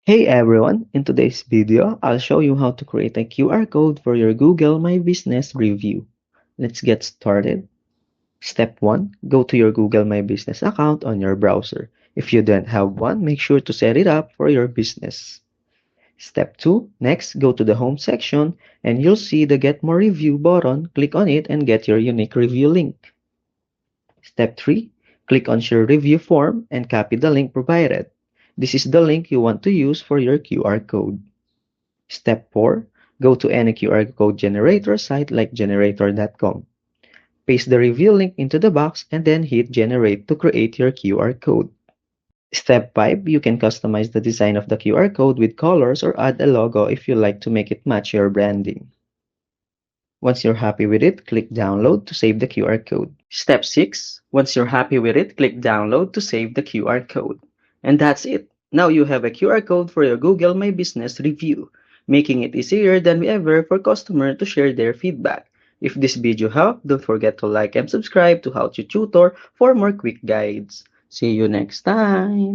Hey everyone, in today's video, I'll show you how to create a QR code for your Google My Business review. Let's get started. Step 1. Go to your Google My Business account on your browser. If you don't have one, make sure to set it up for your business. Step 2. Next, go to the home section and you'll see the Get More Review button. Click on it and get your unique review link. Step 3. Click on Share Review form and copy the link provided. This is the link you want to use for your QR code. Step 4. Go to any QR code generator site like generator.com. Paste the review link into the box and then hit Generate to create your QR code. Step 5. You can customize the design of the QR code with colors or add a logo if you like to make it match your branding. Once you're happy with it, click Download to save the QR code. Step 6. Once you're happy with it, click Download to save the QR code. And that's it. Now you have a QR code for your Google My Business review, making it easier than ever for customers to share their feedback. If this video helped, don't forget to like and subscribe to How to Tutor for more quick guides. See you next time!